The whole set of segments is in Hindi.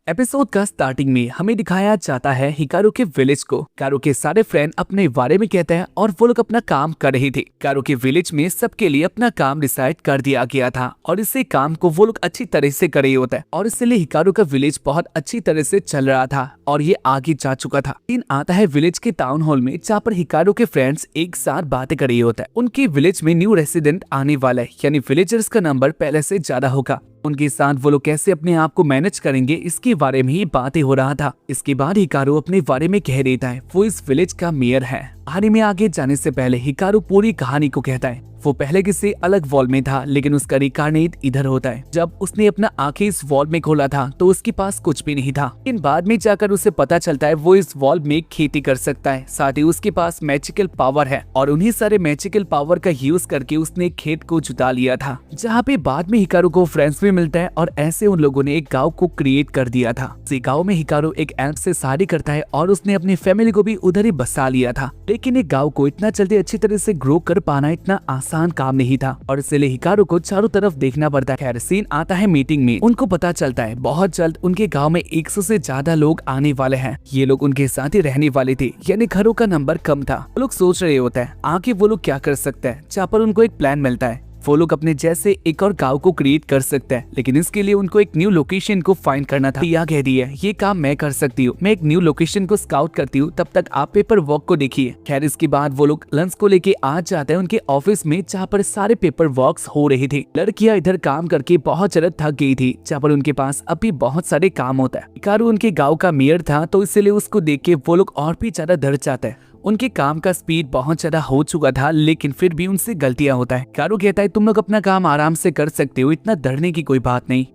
एपिसोड का स्टार्टिंग में हमें दिखाया जाता है हिकारू के विलेज को। हिकारू के सारे फ्रेंड अपने बारे में कहते हैं और वो लोग अपना काम कर रहे थे। हिकारू के विलेज में सबके लिए अपना काम डिसाइड कर दिया गया था और इसी काम को वो लोग अच्छी तरह से कर रहे होते हैं और इसलिए हिकारू का विलेज बहुत अच्छी तरह से चल रहा था और ये आगे जा चुका था। दिन आता है विलेज के टाउन हॉल में जहाँ पर हिकारू के फ्रेंड्स एक साथ बातें कर रहे होते हैं। उनके विलेज में न्यू रेसिडेंट आने वाला है, यानी विलेजर्स का नंबर पहले से ज्यादा होगा। उनके साथ वो लोग कैसे अपने आप को मैनेज करेंगे इसके बारे में ही बातें हो रहा था। इसके बाद हिकारू अपने बारे में कह देता है वो इस विलेज का मेयर है। कहानी में आगे जाने से पहले हिकारू पूरी कहानी को कहता है वो पहले किसी अलग वॉल में था लेकिन उसका रिकार्नेट इधर होता है। जब उसने अपना आंखें इस वॉल में खोला था तो उसके पास कुछ भी नहीं था, लेकिन बाद में जाकर उसे पता चलता है वो इस वॉल में खेती कर सकता है। साथ ही उसके पास मैजिकल पावर है और उन्हीं सारे मैजिकल पावर का यूज करके उसने खेत को जुता लिया था, जहाँ पे बाद में हिकारू को फ्रेंड्स भी मिलता है और ऐसे उन लोगों ने एक गाँव को क्रिएट कर दिया था। इसी गाँव में हिकारू एक एल्फ से शादी करता है और उसने अपनी फैमिली को भी उधर ही बसा लिया था। लेकिन एक गाँव को इतना जल्दी अच्छी तरह से ग्रो कर पाना इतना आसान काम नहीं था और इसलिए हिकारू को चारों तरफ देखना पड़ता है। खैर सीन आता है मीटिंग में। उनको पता चलता है बहुत जल्द उनके गांव में 100 से ज्यादा लोग आने वाले हैं। ये लोग उनके साथ ही रहने वाले थे, यानी घरों का नंबर कम था। वो लोग सोच रहे होते हैं आगे वो लोग क्या कर सकते हैं, जहाँ पर उनको एक प्लान मिलता है वो लोग अपने जैसे एक और गांव को क्रिएट कर सकते हैं, लेकिन इसके लिए उनको एक न्यू लोकेशन को फाइंड करना था। टिया कह रही है ये काम मैं कर सकती हूँ, मैं एक न्यू लोकेशन को स्काउट करती हूँ, तब तक आप पेपर वर्क को देखिए। खैर इसके बाद वो लोग लंच को लेके आ जाते हैं उनके ऑफिस में जहाँ पर सारे पेपर वर्क्स हो रहे थे। लड़कियां इधर काम करके बहुत ज्यादा थक गई थी, जहाँ पर उनके पास अभी बहुत सारे काम होता है। हिकारू उनके गाँव का मेयर था तो इसलिए उसको देख के वो लोग और भी ज्यादा डर जाते हैं। उनके काम का स्पीड बहुत ज्यादा हो चुका था लेकिन फिर भी उनसे गलतियां होता है। हिकारू कहता है तुम लोग अपना काम आराम से कर सकते हो, इतना डरने की कोई बात नहीं।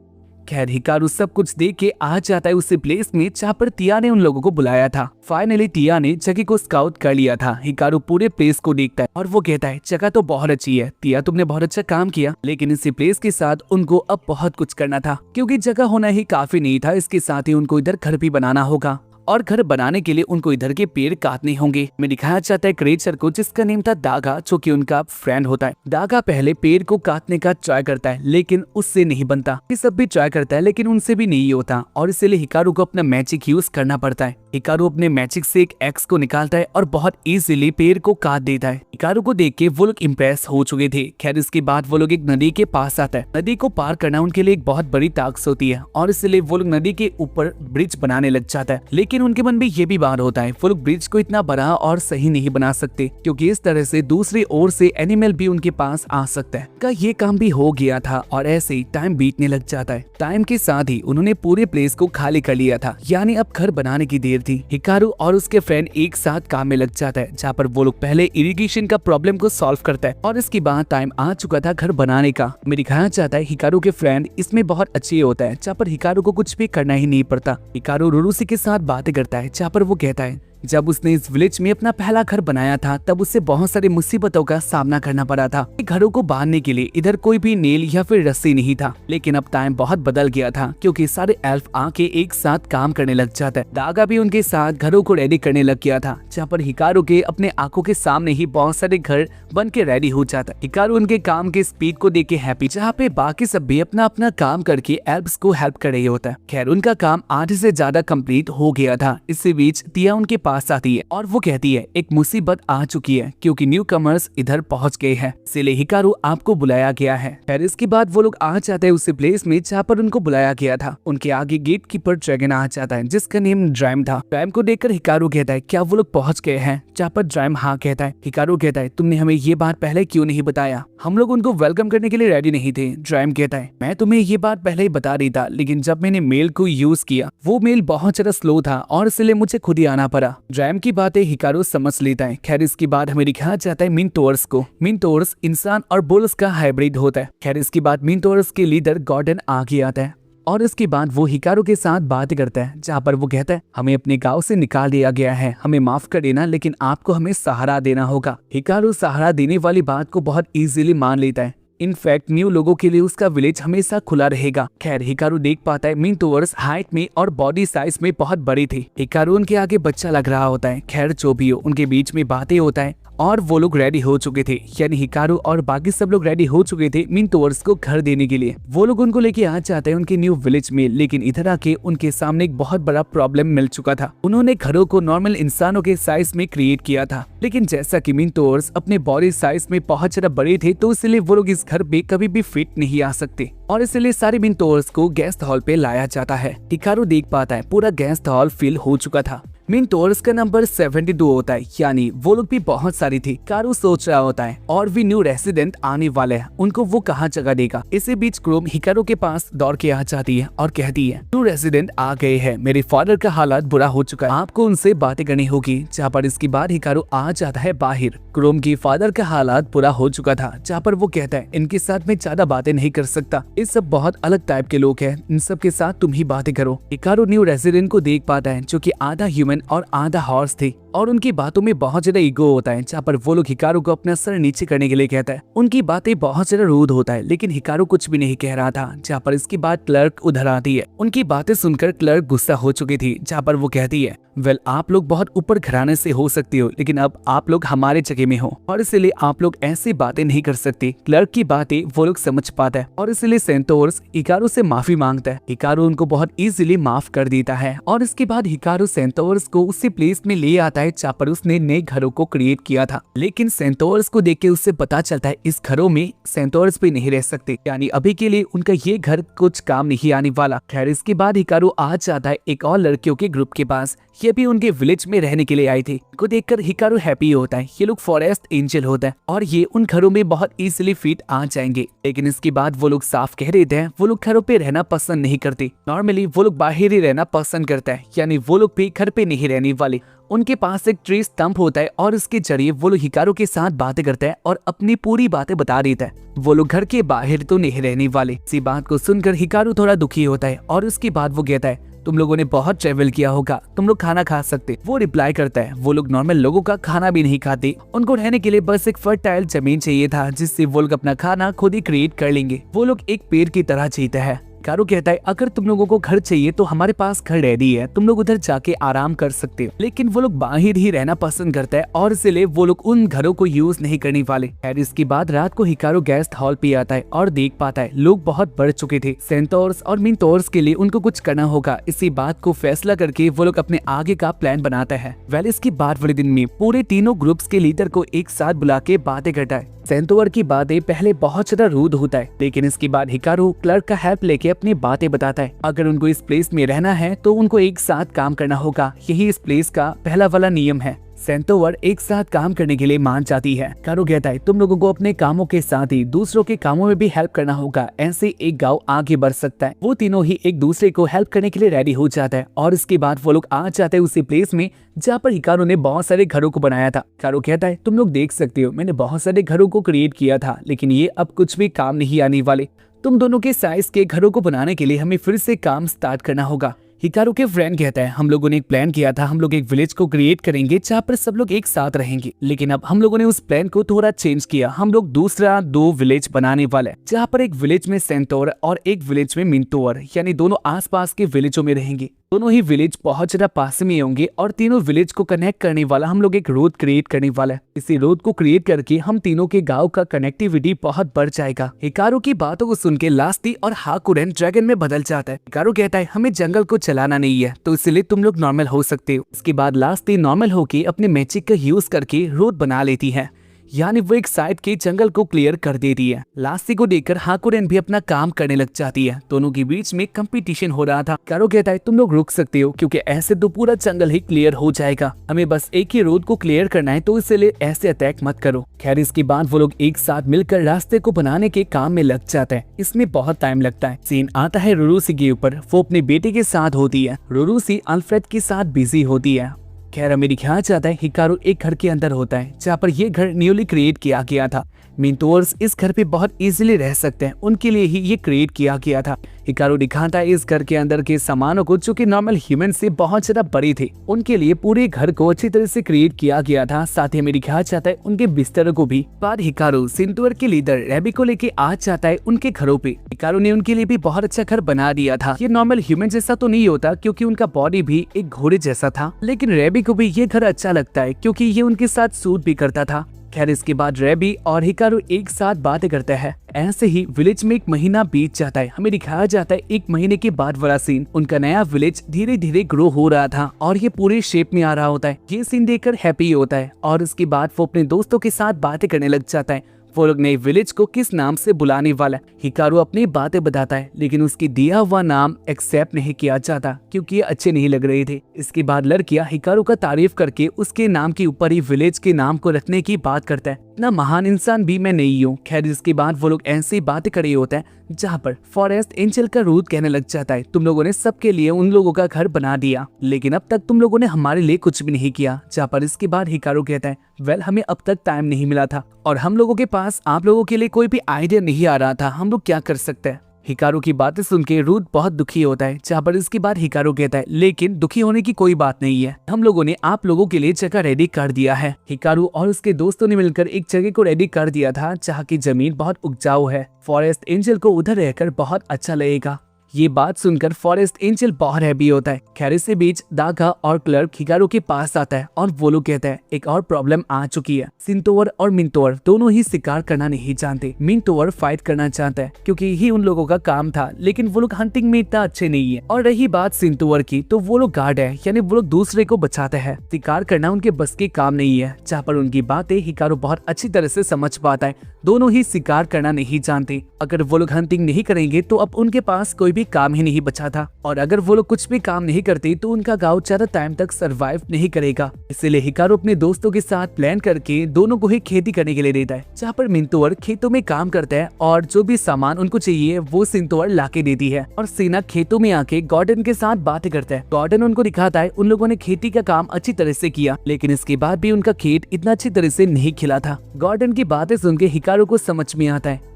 खैर हिकारू सब कुछ देख के आ जाता है उसी प्लेस में जहाँ पर टिया ने उन लोगों को बुलाया था। फाइनली टिया ने जगह को स्काउट कर लिया था। हिकारू पूरे प्लेस को देखता है और वो कहता है जगह तो बहुत अच्छी है टिया, तुमने बहुत अच्छा काम किया, लेकिन इसी प्लेस के साथ उनको अब बहुत कुछ करना था क्योंकि जगह होना ही काफी नहीं था। इसके साथ ही उनको इधर घर भी बनाना होगा और घर बनाने के लिए उनको इधर के पेड़ काटने होंगे। में दिखाया जाता है क्रिएचर को जिसका नेम था दागा, जो कि उनका फ्रेंड होता है। दागा पहले पेड़ को काटने का ट्राई करता है लेकिन उससे नहीं बनता। ये सब भी ट्राई करता है लेकिन उनसे भी नहीं होता और इसलिए हिकारू को अपना मैजिक यूज करना पड़ता है। हिकारू अपने मैजिक से एक एक्स को निकालता है और बहुत इजीली पेड़ को काट देता है। हिकारू को देख के वो लोग इम्प्रेस हो चुके थे। खैर इसके बाद वो लोग एक नदी के पास आता है। नदी को पार करना उनके लिए एक बहुत बड़ी टास्क होती है और इसलिए वो लोग नदी के ऊपर ब्रिज बनाने लग जाता है, लेकिन उनके मन में ये भी बात होता है वो लोग ब्रिज को इतना बड़ा और सही नहीं बना सकते क्योंकि इस तरह से दूसरी ओर से एनिमल भी उनके पास आ सकता है। का ये काम भी हो गया था और ऐसे ही टाइम बीतने लग जाता है। टाइम के साथ ही उन्होंने पूरे प्लेस को खाली कर लिया था, यानी अब घर बनाने की देर थी। हिकारू और उसके फ्रेंड एक साथ काम में लग जाता है जहाँ पर वो लोग पहले इरिगेशन का प्रॉब्लम को सॉल्व करता है और इसके बाद टाइम आ चुका था घर बनाने का। में दिखाया जाता है हिकारू के फ्रेंड इसमें बहुत अच्छे होता है जहाँ पर हिकारू को कुछ भी करना ही नहीं पड़ता। हिकारू रुरुसी के साथ बातें करता है जहाँ पर वो कहता है जब उसने इस विलेज में अपना पहला घर बनाया था तब उससे बहुत सारी मुसीबतों का सामना करना पड़ा था। घरों को बांधने के लिए इधर कोई भी नेल या फिर रस्सी नहीं था, लेकिन अब टाइम बहुत बदल गया था क्योंकि सारे एल्फ आके एक साथ काम करने लग जाता है। दागा भी उनके साथ घरों को रेडी करने लग गया था, जहाँ पर हिकारू के अपने आंखों के सामने ही बहुत सारे घर बन के रेडी हो जाता है। हिकारू उनके काम के स्पीड को देख के हैप्पी, जहाँ पे बाकी सब भी अपना अपना काम करके एल्फ्स को हेल्प कर रही होता है। खैर उनका काम आधे से ज्यादा कम्प्लीट हो गया था। इसी बीच टिया उनके पास आती है और वो कहती है एक मुसीबत आ चुकी है क्योंकि न्यू कमर्स इधर पहुंच गए हैं, इसलिए हिकारू आपको बुलाया गया है। फिर इसके बाद वो लोग आ जाते हैं उसी प्लेस में जहाँ पर उनको बुलाया गया था। उनके आगे गेट कीपर ड्रैगन आ जाता है जिसका नेम ड्राइम था। ड्राइम को देखकर हिकारू कहता है क्या वो लोग पहुंच गए हैं, जहाँ पर ड्राइम हाँ कहता है। हिकारू कहता है तुमने हमें ये बात पहले क्यों नहीं बताया, हम लोग उनको वेलकम करने के लिए रेडी नहीं थे। ड्राइम कहता है मैं तुम्हें ये बात पहले ही बता रही था, लेकिन जब मैंने मेल को यूज किया वो मेल बहुत ज्यादा स्लो था और इसलिए मुझे खुद ही आना पड़ा। ड्राइम की बातें हिकारू समझ लेता है। खैर इसके बाद हमें दिखाया जाता है मिनटोर्स को। मिनटोर्स इंसान और बुल्स का हाइब्रिड होता है। खैर इसके बाद मिनटोर्स के लीडर गॉर्डन आगे आता है और इसके बाद वो हिकारू के साथ बात करता है जहाँ पर वो कहता है हमें अपने गांव से निकाल दिया गया है, हमें माफ कर देना, लेकिन आपको हमें सहारा देना होगा। हिकारू सहारा देने वाली बात को बहुत इजीली मान लेता है। इनफैक्ट न्यू लोगों के लिए उसका विलेज हमेशा खुला रहेगा। खैर हिकारू देख पाता है मिनटोवर्स हाइट में और बॉडी साइज में बहुत बड़ी थी। हिकारू उनके आगे बच्चा लग रहा होता है। खैर जो भी हो, उनके बीच में बातें होता है और वो लोग रेडी हो चुके थे, यानी हिकारू और बाकी सब लोग रेडी हो चुके थे मिनटोवर्स को घर देने के लिए। वो लोग उनको लेके आ जाते हैं उनके न्यू विलेज में, लेकिन इधर आके उनके सामने एक बहुत बड़ा प्रॉब्लम मिल चुका था। उन्होंने घरों को नॉर्मल इंसानों के साइज में क्रिएट किया था, लेकिन जैसा कि मिनटोवर्स अपने बॉडी साइज में बहुत ज्यादा बड़े थे तो इसलिए वो लोग इस घर पे कभी भी फिट नहीं आ सकते और इसलिए सारे मिनटोवर्स को गेस्ट हॉल पे लाया जाता है। हिकारू देख पाता है पूरा गेस्ट हॉल फिल हो चुका था। मिनटोवर्स का नंबर 72 होता है, यानी वो लोग भी बहुत सारी थी। हिकारू सोच रहा होता है और भी न्यू रेसिडेंट आने वाले हैं, उनको वो कहाँ जगह देगा। इसी बीच क्रोम हिकारू के पास दौड़ के आ जाती है और कहती है न्यू रेसिडेंट आ गए हैं, मेरे फादर का हालात बुरा हो चुका है, आपको उनसे बातें करनी होगी। जहाँ पर इसके बाद हिकारू आ जाता है बाहर। क्रोम की फादर का हालात बुरा हो चुका था, जहाँ पर वो कहता है इनके साथ में ज्यादा बातें नहीं कर सकता, ये सब बहुत अलग टाइप के लोग हैं, इन सब के साथ तुम ही बातें करो। हिकारू न्यू रेसिडेंट को देख पाता है जो कि आधा ह्यूमन और आधा हॉर्स थे और उनकी बातों में बहुत ज्यादा ईगो होता है। जहाँ पर वो लोग हिकारू को अपना सर नीचे करने के लिए कहता है। उनकी बातें बहुत ज्यादा रूड होता है, लेकिन हिकारू कुछ भी नहीं कह रहा था। जहाँ पर इसके बाद क्लर्क उधर आती है। उनकी बातें सुनकर क्लर्क गुस्सा हो चुकी थी। जहाँ पर वो कहती है वेल आप लोग बहुत ऊपर घराने से हो सकते हो, लेकिन अब आप लोग हमारे जगह में हो और इसलिए आप लोग ऐसी बातें नहीं कर सकते। क्लर्क की बातें वो लोग समझ पाता है और इसलिए सेंटोर्स हिकारू से माफी मांगता है। हिकारू उनको बहुत इजीली माफ कर देता है और इसके बाद हिकारू सेंटोर्स को उसी प्लेस में ले आता है जहाँ पर उसने नए घरों को क्रिएट किया था। लेकिन सेंटोर्स को देख के उससे पता चलता है इस घरों में सेंटोर्स भी नहीं रह सकते, यानी अभी के लिए उनका ये घर कुछ काम नहीं आने वाला। खैर इसके बाद हिकारू आ जाता है एक और लड़कियों के ग्रुप के पास। ये भी उनके विलेज में रहने के लिए आई थी। को देखकर हिकारू हैप्पी होता है। ये लोग फॉरेस्ट एंजल होता है और ये उन घरों में बहुत इजीली फिट आ जाएंगे। लेकिन इसके बाद वो लोग साफ कह देते हैं वो लोग घरों पे रहना पसंद नहीं करते। नॉर्मली वो लोग बाहर ही रहना पसंद करता है, यानी वो लोग भी घर पे नहीं रहने वाले। उनके पास एक ट्री स्टंप होता है और इसके जरिए वो लोग हिकारू के साथ बातें करते हैं और अपनी पूरी बातें बता देता है। वो लोग घर के बाहर तो नहीं रहने वाले। इसी बात को सुनकर हिकारू थोड़ा दुखी होता है और उसके बाद वो कहता है तुम लोगों ने बहुत ट्रेवल किया होगा, तुम लोग खाना खा सकते। वो रिप्लाई करता है वो लोग नॉर्मल लोगों का खाना भी नहीं खाते, उनको रहने के लिए बस एक फर्टाइल जमीन चाहिए था जिससे वो लोग अपना खाना खुद ही क्रिएट कर लेंगे। वो लोग एक पेड़ की तरह जीते हैं। हिकारू कहता है अगर तुम लोगों को घर चाहिए तो हमारे पास घर रेडी है, तुम लोग उधर जाके आराम कर सकते हो। लेकिन वो लोग बाहर ही रहना पसंद करता है और इसलिए वो लोग उन घरों को यूज नहीं करने वाले। खैर इसके बाद रात को हिकारू गेस्ट हॉल पे आता है और देख पाता है लोग बहुत बढ़ चुके थे। सेंटोर्स और मिनटोर्स के लिए उनको कुछ करना होगा। इसी बात को फैसला करके वो लोग अपने आगे का प्लान बनाता है। वेल इसके बाद वाले दिन में पूरे तीनों ग्रुप्स के लीडर को एक साथ बुला के बातें करता है। सेंटोवर की बातें पहले बहुत ज्यादा रूड होता है, लेकिन इसके बाद हिकारू क्लर्क का हेल्प लेके अपनी बातें बताता है। अगर उनको इस प्लेस में रहना है तो उनको एक साथ काम करना होगा, यही इस प्लेस का पहला वाला नियम है। सेंटोवर एक साथ काम करने के लिए मान जाती है। हिकारू कहता है तुम लोगों को अपने कामों के साथ ही दूसरों के कामों में भी हेल्प करना होगा, ऐसे एक गांव आगे बढ़ सकता है। वो तीनों ही एक दूसरे को हेल्प करने के लिए रेडी हो जाता है और इसके बाद वो लोग आ जाते हैं उसी प्लेस में जहाँ पर हिकारू ने बहुत सारे घरों को बनाया था। हिकारू कहता है तुम लोग देख सकते हो मैंने बहुत सारे घरों को क्रिएट किया था, लेकिन ये अब कुछ भी काम नहीं आने वाले। तुम दोनों के साइज के घरों को बनाने के लिए हमें फिर से काम स्टार्ट करना होगा। हिकारू के फ्रेंड कहता है हम लोगों ने एक प्लान किया था, हम लोग एक विलेज को क्रिएट करेंगे जहाँ पर सब लोग एक साथ रहेंगे, लेकिन अब हम लोगों ने उस प्लान को थोड़ा चेंज किया। हम लोग दूसरा 2 विलेज बनाने वाले हैं, जहाँ पर एक विलेज में सेंटोर और एक विलेज में मिनटोवर, यानी दोनों आसपास के विलेजों में रहेंगे। दोनों ही विलेज बहुत ज्यादा पास में होंगे और तीनों विलेज को कनेक्ट करने वाला हम लोग एक रोड क्रिएट करने वाला है। इसी रोड को क्रिएट करके हम तीनों के गांव का कनेक्टिविटी बहुत बढ़ जाएगा। हिकारू की बातों को सुन के लास्टी और हाकुरेन ड्रैगन में बदल जाता है। हिकारू कहता है हमें जंगल को चलाना नहीं है, तो इसलिए तुम लोग नॉर्मल हो सकते हो। इसके बाद लास्टी नॉर्मल होके अपने मैजिक का यूज करके रोड बना लेती है, यानी वो एक साइड के जंगल को क्लियर कर देती है। लास्टी को देखकर हाकुरेन भी अपना काम करने लग जाती है। दोनों के बीच में कंपटीशन हो रहा था। हिकारू कहता है तुम लोग रुक सकते हो क्योंकि ऐसे तो पूरा जंगल ही क्लियर हो जाएगा, हमें बस एक ही रोड को क्लियर करना है, तो इसलिए ऐसे अटैक मत करो। खैर इसके बाद वो लोग एक साथ मिलकर रास्ते को बनाने के काम में लग जाते हैं। इसमें बहुत टाइम लगता है। सीन आता है रुरुसी के ऊपर। वो अपने बेटे के साथ होती है। रुरुसी अल्फ्रेड के साथ बिजी होती है। खैर हमें दिखाया जाता है हिकारू एक घर के अंदर होता है जहाँ पर ये घर न्यूली क्रिएट किया गया था। मिंटोर्स इस घर पे बहुत इजीली रह सकते हैं, उनके लिए ही ये क्रिएट किया गया था। हिकारू दिखाता है इस घर के अंदर के सामानों को जो कि नॉर्मल ह्यूमन से बहुत ज्यादा बड़ी थे, उनके लिए पूरे घर को अच्छी तरह से क्रिएट किया गया था। साथ ही हमें दिखाया जाता है उनके बिस्तरों को भी। बाद हिकारू सिंटूर के लीडर रैबी को लेके आ जाता है उनके घरों पे। हिकारू ने उनके लिए भी बहुत अच्छा घर बना दिया था। ये नॉर्मल ह्यूमन जैसा तो नहीं होता क्योंकि उनका बॉडी भी एक घोड़े जैसा था, लेकिन रैबी को भी ये घर अच्छा लगता है क्योंकि ये उनके साथ सूट भी करता था। खैर इसके बाद रैबी और हिकारू एक साथ बातें करते हैं। ऐसे ही विलेज में एक महीना बीत जाता है। हमें दिखाया जाता है एक महीने के बाद वाला सीन, उनका नया विलेज धीरे धीरे ग्रो हो रहा था और ये पूरे शेप में आ रहा होता है। ये सीन देखकर हैप्पी होता है और उसके बाद वो अपने दोस्तों के साथ बातें करने लग जाता है। वो लोग नए विलेज को किस नाम से बुलाने वाला है। हिकारू अपनी बातें बताता है लेकिन उसकी दिया हुआ नाम एक्सेप्ट नहीं किया जाता क्योंकि ये अच्छे नहीं लग रहे थे। इसके बाद लड़कियां हिकारू का तारीफ करके उसके नाम के ऊपर ही विलेज के नाम को रखने की बात करता है। इतना महान इंसान भी मैं नहीं हूँ। खैर इसके बाद वो लोग ऐसी बातें करे होते हैं जहाँ पर फॉरेस्ट एंजल का रूट कहने लग जाता है, तुम लोगों ने सबके लिए उन लोगों का घर बना दिया लेकिन अब तक तुम लोगों ने हमारे लिए कुछ भी नहीं किया। जहाँ पर इसके बाद हिकारू कहता है वेल हमें अब तक टाइम नहीं मिला था और हम लोगों के पास आप लोगों के लिए कोई भी आइडिया नहीं आ रहा था, हम लोग क्या कर सकते हैं। हिकारू की बातें सुन के रूट बहुत दुखी होता है। जहाँ पर इसके बाद हिकारू कहता है लेकिन दुखी होने की कोई बात नहीं है, हम लोगों ने आप लोगों के लिए जगह रेडी कर दिया है। हिकारू और उसके दोस्तों ने मिलकर एक जगह को रेडी कर दिया था जहाँ की जमीन बहुत उपजाऊ है। फॉरेस्ट एंजल को उधर रहकर बहुत अच्छा लगेगा। ये बात सुनकर फॉरेस्ट एंजल बहुत हैप्पी होता है। खैर इसी बीच दागा और क्लर्क हिकारू के पास आता है और वो लोग कहता है एक और प्रॉब्लम आ चुकी है। सिंटोर और मिंटोर दोनों ही शिकार करना नहीं जानते। मिंटोर फाइट करना चाहता है क्योंकि यही उन लोगों का काम था, लेकिन वो लोग हंटिंग में इतना अच्छे नहीं है। और रही बात सिंटोर की तो वो लोग गार्ड है, यानी वो लोग दूसरे को बचाते हैं। शिकार करना उनके बस के काम नहीं है। जहाँ पर उनकी बातें हिकारू बहुत अच्छी तरह से समझ पाता है। दोनों ही शिकार करना नहीं जानते। अगर वो लोग हंटिंग नहीं करेंगे तो अब उनके पास कोई भी काम ही नहीं बचा था और अगर वो लोग कुछ भी काम नहीं करते तो उनका गांव ज्यादा टाइम तक सरवाइव नहीं करेगा। इसीलिए हिकारू अपने दोस्तों के साथ प्लान करके दोनों को ही खेती करने के लिए देता है। जहाँ पर मिंटोर खेतों में काम करता है और जो भी सामान उनको चाहिए वो सिंटोर लाके देती है और सीना खेतों में आके गॉर्डन के साथ बातें करता है। गॉर्डन उनको दिखाता है उन लोगों ने खेती का काम अच्छी तरह से किया लेकिन इसके बाद भी उनका खेत इतना अच्छी तरह से नहीं खिला था। गॉर्डन की बातें सुन के हिकारू को समझ में आता है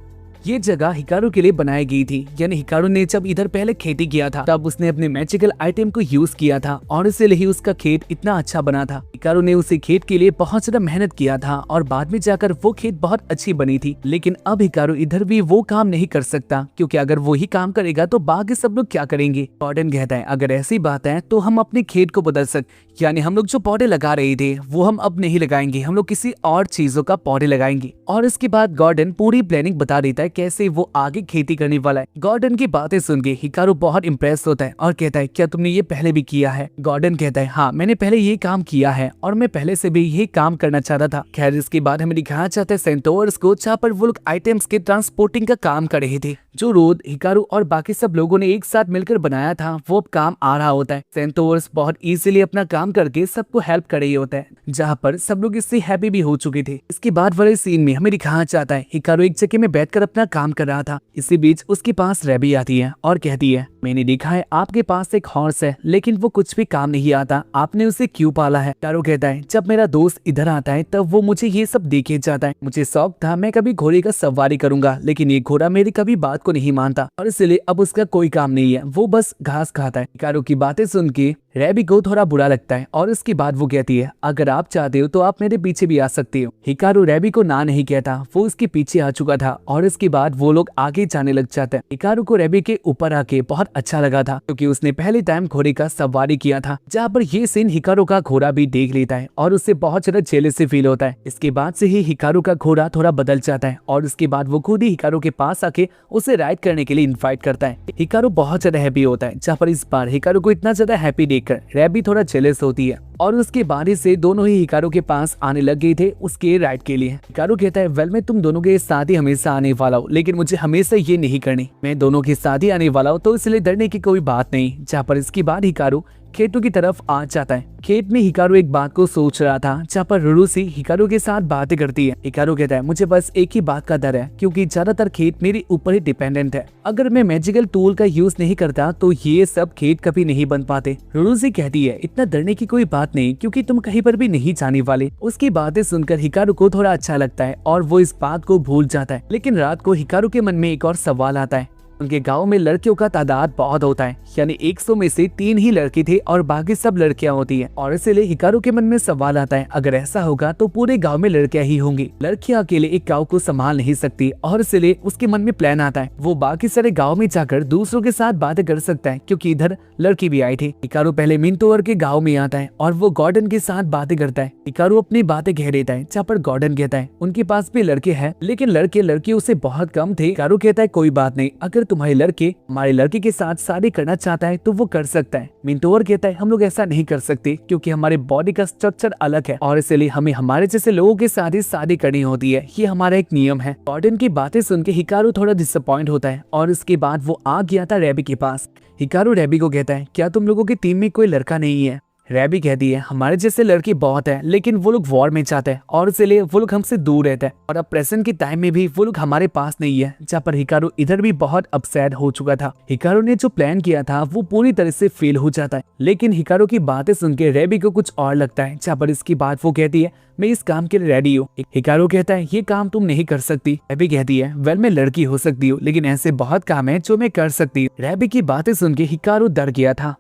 ये जगह हिकारू के लिए बनाई गई थी, यानी हिकारू ने जब इधर पहले खेती किया था तब उसने अपने मैजिकल आइटम को यूज किया था और इसीलिए ही उसका खेत इतना अच्छा बना था। हिकारू ने उसे खेत के लिए बहुत ज्यादा मेहनत किया था और बाद में जाकर वो खेत बहुत अच्छी बनी थी। लेकिन अब हिकारू इधर भी वो काम नहीं कर सकता क्योंकि अगर वो ही काम करेगा तो बाकी सब लोग क्या करेंगे। गॉर्डन कहता है अगर ऐसी बात है तो हम अपने खेत को बदल सकते, यानी हम लोग जो पौधे लगा रहे थे वो हम अब नहीं लगाएंगे, हम लोग किसी और चीजों का पौधे लगाएंगे। और इसके बाद गॉर्डन पूरी प्लानिंग बता देता है कैसे वो आगे खेती करने वाला है। गॉर्डन की बातें सुन के हिकारू बहुत इम्प्रेस होता है और कहता है क्या तुमने ये पहले भी किया है। गॉर्डन कहता है हाँ मैंने पहले ये काम किया है और मैं पहले से भी ये काम करना चाहता था। खैर इसके बाद हमें दिखाया जाता है सेंटोर्स को जहाँ पर वो लोग आइटम्स के ट्रांसपोर्टिंग का काम कर रहे थे। जो रोड हिकारू और बाकी सब लोगों ने एक साथ मिलकर बनाया था वो अब काम आ रहा होता है। सेंटोर्स बहुत इजीली अपना काम करके सबको हेल्प कर रही होता है, जहाँ पर सब लोग इससे हैप्पी भी हो चुके थे। इसके बाद वाले सीन में हमें दिखाया जाता है हिकारू एक जगह में बैठकर अपना काम कर रहा था। इसी बीच उसके पास रैबी आती है और कहती है मैंने देखा है आपके पास एक हॉर्स है लेकिन वो कुछ भी काम नहीं आता, आपने उसे क्यों पाला है। हिकारू कहता है जब मेरा दोस्त इधर आता है तब वो मुझे ये सब देखे जाता है, मुझे शौक था मैं कभी घोड़े का सवारी करूंगा लेकिन ये घोड़ा मेरी कभी बात को नहीं मानता और इसलिए अब उसका कोई काम नहीं है, वो बस घास खाता है। हिकारू की बातें सुन के रैबी को थोड़ा बुरा लगता है और इसके बाद वो कहती है अगर आप चाहते हो तो आप मेरे पीछे भी आ सकते हो। हिकारू रैबी को ना नहीं कहता, वो उसके पीछे आ चुका था और इसके बाद वो लोग आगे जाने लग जाते हैं। हिकारू को रैबी के ऊपर आके बहुत अच्छा लगा था क्योंकि उसने पहले टाइम घोड़े का सवारी किया था। जहाँ पर ये सीन हिकारू का घोड़ा भी देख लेता है और उससे बहुत ज्यादा जेलस से फील होता है। इसके बाद से ही हिकारू का घोड़ा थोड़ा बदल जाता है और उसके बाद वो खुद ही हिकारू के पास आके उसे राइड करने के लिए इन्वाइट करता है। हिकारू बहुत ज्यादा हैप्पी होता है। जहाँ पर इस बार हिकारू को इतना ज्यादा हैप्पी देखकर रैबी थोड़ा जेलस होती है और उसके बाद से दोनों ही हिकारू के पास आने लग गए थे उसके राइड के लिए। हिकारू कहता है वेल मैं तुम दोनों के साथ ही हमेशा आने वाला हूँ लेकिन मुझे हमेशा ये नहीं करनी, मैं दोनों के साथ ही आने वाला हूँ तो इसलिए डरने की कोई बात नहीं। जहाँ पर इसके बाद हिकारू खेतों की तरफ आ जाता है। खेत में हिकारू एक बात को सोच रहा था, जहाँ पर रुरुसी हिकारू के साथ बातें करती है। हिकारू कहता है मुझे बस एक ही बात का डर है, क्योंकि ज्यादातर खेत मेरे ऊपर ही डिपेंडेंट है। अगर मैं मैजिकल टूल का यूज नहीं करता तो ये सब खेत कभी नहीं बन पाते। रुरुसी कहती है इतना डरने की कोई बात नहीं, क्योंकि तुम कहीं पर भी नहीं जाने वाले। उसकी बातें सुनकर हिकारू को थोड़ा अच्छा लगता है और वो इस बात को भूल जाता है। लेकिन रात को हिकारू के मन में एक और सवाल आता है। उनके गांव में लड़कियों का तादाद बहुत होता है, यानी 100 में से 3 ही लड़के थे और बाकी सब लड़कियां होती हैं। और इसलिए हिकारू के मन में सवाल आता है अगर ऐसा होगा तो पूरे गांव में लड़कियां ही होंगी। लड़कियां अकेले एक गांव को संभाल नहीं सकती और इसलिए उसके मन में प्लान आता है वो बाकी सारे गाँव में जाकर दूसरों के साथ बातें कर सकता है, क्योंकि इधर लड़की भी आई थी। हिकारू पहले मिनतोवर के गाँव में आता है और वो गॉर्डन के साथ बातें करता है। हिकारू अपनी बातें कह देता है, जहाँ पर गॉर्डन कहता है उनके पास भी लड़के हैं, लेकिन लड़के लड़कियों से बहुत कम थे। हिकारू कहता है कोई बात नहीं, अगर तुम्हारे लड़के हमारे लड़के के साथ शादी करना चाहता है तो वो कर सकता है। मिनतोवर कहता है हम लोग ऐसा नहीं कर सकते, क्योंकि हमारे बॉडी का स्ट्रक्चर अलग है और इसलिए हमें हमारे जैसे लोगों के साथ ही शादी करनी होती है, ये हमारा एक नियम है। गॉर्डन की बातें सुन के हिकारू थोड़ा डिसअपॉइंट होता है और इसके बाद वो आ गया था रैबी के पास। हिकारू रैबी को कहता है क्या तुम लोगों की टीम में कोई लड़का नहीं है? रैबी कहती है हमारे जैसे लड़के बहुत है, लेकिन वो लोग वॉर में जाते हैं और इसलिए वो लोग हमसे दूर रहते हैं और अब प्रेजेंट के टाइम में भी वो लोग हमारे पास नहीं है। जहाँ पर हिकारू इधर भी बहुत अपसेट हो चुका था। हिकारू ने जो प्लान किया था वो पूरी तरह से फेल हो जाता है, लेकिन हिकारू की बातें सुन के रैबी को कुछ और लगता है। जहाँ पर इसकी बात वो कहती है मैं इस काम के लिए रेडी हूँ। हिकारू कहता है ये काम तुम नहीं कर सकती। रैबी कहती है वेल मैं लड़की हो सकती हूँ, लेकिन ऐसे बहुत काम है जो मैं कर सकती हूँ। रैबी की बातें सुन के हिकारू डर गया था